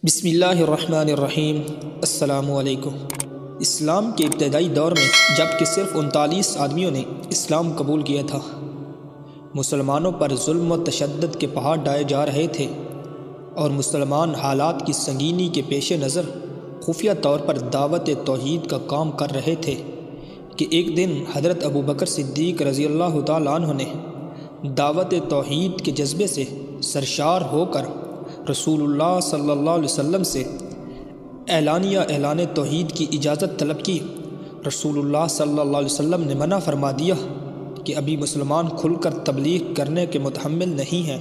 بسم اللہ الرحمن الرحیم۔ السلام علیکم۔ اسلام کے ابتدائی دور میں جب کہ صرف 39 آدمیوں نے اسلام قبول کیا تھا، مسلمانوں پر ظلم و تشدد کے پہاڑ ڈھائے جا رہے تھے اور مسلمان حالات کی سنگینی کے پیش نظر خفیہ طور پر دعوت توحید کا کام کر رہے تھے کہ ایک دن حضرت ابوبکر صدیق رضی اللہ تعالیٰ عنہ نے دعوت توحید کے جذبے سے سرشار ہو کر رسول اللہ صلی اللہ علیہ وسلم سے اعلان توحید کی اجازت طلب کی۔ رسول اللہ صلی اللہ علیہ وسلم نے منع فرما دیا کہ ابھی مسلمان کھل کر تبلیغ کرنے کے متحمل نہیں ہیں۔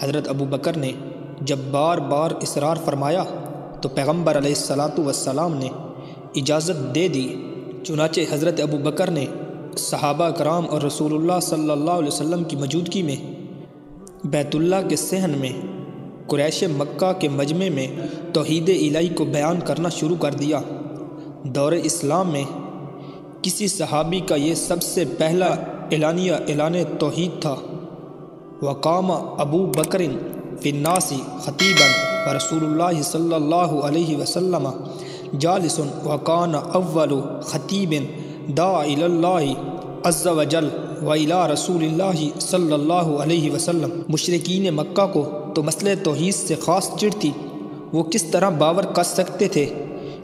حضرت ابوبکر نے جب بار بار اصرار فرمایا تو پیغمبر علیہ الصلاۃ والسلام نے اجازت دے دی۔ چنانچہ حضرت ابوبکر نے صحابہ کرام اور رسول اللہ صلی اللہ علیہ وسلم کی موجودگی میں بیت اللہ کے صحن میں قریش مکہ کے مجمع میں توحید الہی کو بیان کرنا شروع کر دیا۔ دور اسلام میں کسی صحابی کا یہ سب سے پہلا اعلان توحید تھا۔ وقام ابو بکر فی الناس خطیبا ورسول اللہ صلی اللہ علیہ وسلم جالس وکان اول خطیب دعا الی اللہ عز وجل وَإِلَىٰ رسول اللہ صلی اللہ علیہ وسلم۔ مشرکین مکہ کو تو مسئلہ توحید سے خاص چڑ تھی۔ وہ کس طرح باور کر سکتے تھے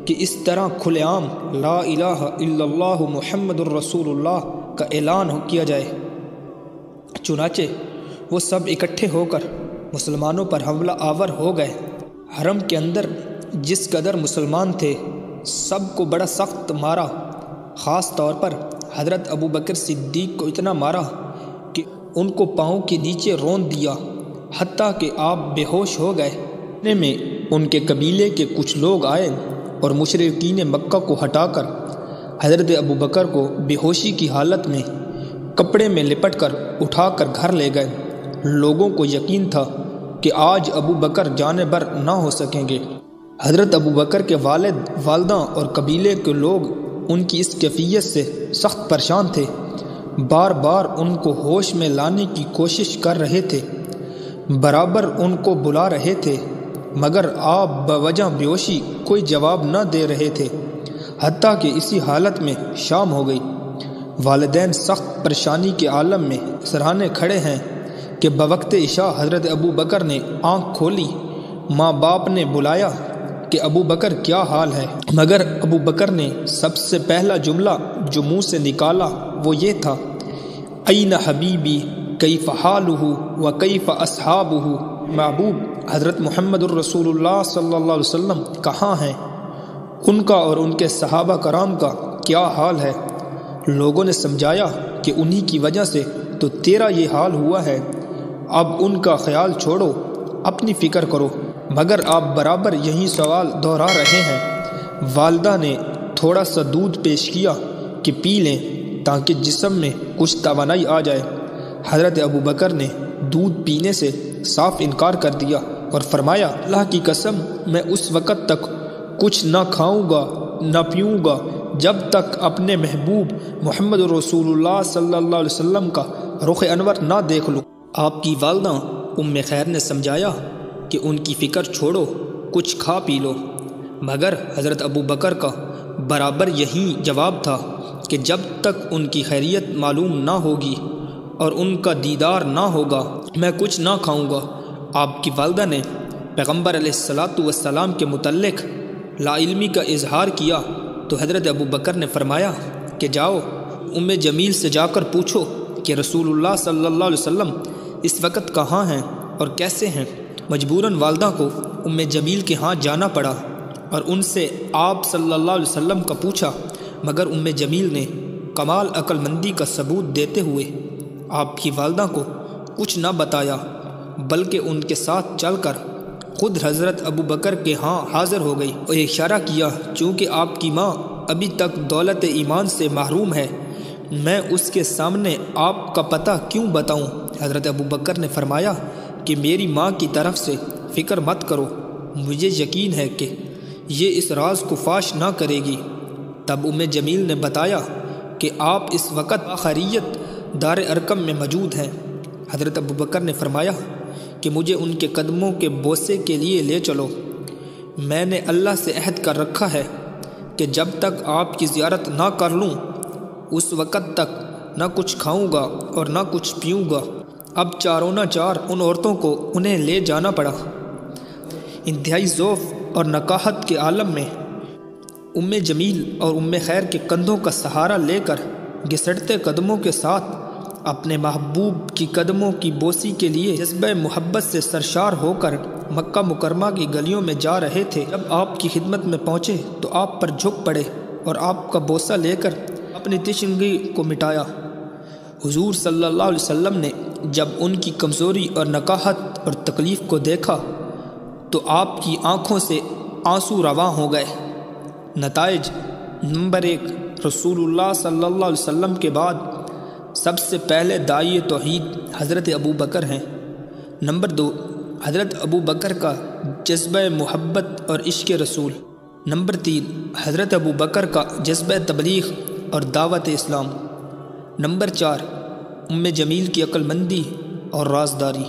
کہ اس طرح کھلے عام لا الہ الا اللہ محمد الرسول اللہ کا اعلان کیا جائے۔ چنانچہ وہ سب اکٹھے ہو کر مسلمانوں پر حملہ آور ہو گئے۔ حرم کے اندر جس قدر مسلمان تھے سب کو بڑا سخت مارا، خاص طور پر حضرت ابوبکر صدیق کو اتنا مارا کہ ان کو پاؤں کے نیچے رون دیا، حتیٰ کہ آپ بے ہوش ہو گئے۔ اتنے میں ان کے قبیلے کے کچھ لوگ آئے اور مشرکین مکہ کو ہٹا کر حضرت ابوبکر کو بے ہوشی کی حالت میں کپڑے میں لپٹ کر اٹھا کر گھر لے گئے۔ لوگوں کو یقین تھا کہ آج ابوبکر جانے بر نہ ہو سکیں گے۔ حضرت ابوبکر کے والد، والدہ اور قبیلے کے لوگ ان کی اس کیفیت سے سخت پریشان تھے۔ بار بار ان کو ہوش میں لانے کی کوشش کر رہے تھے، برابر ان کو بلا رہے تھے، مگر آپ بوجہ بیہوشی کوئی جواب نہ دے رہے تھے، حتیٰ کہ اسی حالت میں شام ہو گئی۔ والدین سخت پریشانی کے عالم میں سرہانے کھڑے ہیں کہ بوقت عشاء حضرت ابوبکر نے آنکھ کھولی۔ ماں باپ نے بلایا کہ ابوبکر کیا حال ہے، مگر ابوبکر نے سب سے پہلا جملہ جو منہ سے نکالا وہ یہ تھا، این حبیبی کیف حالہ و کیف اصحابہ۔ محبوب حضرت محمد الرسول اللہ صلی اللہ علیہ وسلم کہاں ہیں؟ ان کا اور ان کے صحابہ کرام کا کیا حال ہے؟ لوگوں نے سمجھایا کہ انہی کی وجہ سے تو تیرا یہ حال ہوا ہے، اب ان کا خیال چھوڑو، اپنی فکر کرو، مگر آپ برابر یہی سوال دہرا رہے ہیں۔ والدہ نے تھوڑا سا دودھ پیش کیا کہ پی لیں تاکہ جسم میں کچھ توانائی آ جائے۔ حضرت ابوبکر نے دودھ پینے سے صاف انکار کر دیا اور فرمایا، اللہ کی قسم میں اس وقت تک کچھ نہ کھاؤں گا نہ پیوں گا جب تک اپنے محبوب محمد رسول اللہ صلی اللہ علیہ وسلم کا رخ انور نہ دیکھ لوں۔ آپ کی والدہ ام خیر نے سمجھایا کہ ان کی فکر چھوڑو، کچھ کھا پی لو، مگر حضرت ابوبکر کا برابر یہی جواب تھا کہ جب تک ان کی خیریت معلوم نہ ہوگی اور ان کا دیدار نہ ہوگا میں کچھ نہ کھاؤں گا۔ آپ کی والدہ نے پیغمبر علیہ الصلاۃ والسلام کے متعلق لا علمی کا اظہار کیا تو حضرت ابوبکر نے فرمایا کہ جاؤ ام جمیل سے جا کر پوچھو کہ رسول اللہ صلی اللہ علیہ وسلم اس وقت کہاں ہیں اور کیسے ہیں۔ مجبوراً والدہ کو ام جمیل کے ہاں جانا پڑا اور ان سے آپ صلی اللہ علیہ وسلم کا پوچھا، مگر ام جمیل نے کمال عقل مندی کا ثبوت دیتے ہوئے آپ کی والدہ کو کچھ نہ بتایا، بلکہ ان کے ساتھ چل کر خود حضرت ابوبکر کے ہاں حاضر ہو گئی اور اشارہ کیا، چونکہ آپ کی ماں ابھی تک دولت ایمان سے محروم ہے، میں اس کے سامنے آپ کا پتہ کیوں بتاؤں؟ حضرت ابوبکر نے فرمایا کہ میری ماں کی طرف سے فکر مت کرو، مجھے یقین ہے کہ یہ اس راز کو فاش نہ کرے گی۔ تب ام جمیل نے بتایا کہ آپ اس وقت خیریت دار ارقم میں موجود ہیں۔ حضرت ابوبکر نے فرمایا کہ مجھے ان کے قدموں کے بوسے کے لیے لے چلو۔ میں نے اللہ سے عہد کر رکھا ہے کہ جب تک آپ کی زیارت نہ کر لوں اس وقت تک نہ کچھ کھاؤں گا اور نہ کچھ پیوں گا۔ اب چاروں نہ چار ان عورتوں کو انہیں لے جانا پڑا۔ انتہائی ذوف اور نکاحت کے عالم میں ام جمیل اور ام خیر کے کندھوں کا سہارا لے کر گھسٹتے قدموں کے ساتھ اپنے محبوب کی قدموں کی بوسی کے لیے جذبہ محبت سے سرشار ہو کر مکہ مکرمہ کی گلیوں میں جا رہے تھے۔ جب آپ کی خدمت میں پہنچے تو آپ پر جھک پڑے اور آپ کا بوسہ لے کر اپنی تشنگی کو مٹایا۔ حضور صلی اللہ علیہ وسلم نے جب ان کی کمزوری اور نکاحت اور تکلیف کو دیکھا تو آپ کی آنکھوں سے آنسو رواں ہو گئے۔ نتائج: نمبر 1، رسول اللہ صلی اللہ علیہ وسلم کے بعد سب سے پہلے داعی توحید حضرت ابو بکر ہیں۔ نمبر 2، حضرت ابو بکر کا جذبہ محبت اور عشق رسول۔ نمبر 3، حضرت ابو بکر کا جذبہ تبلیغ اور دعوت اسلام۔ نمبر 4، ام جمیل کی عقل مندی اور رازداری۔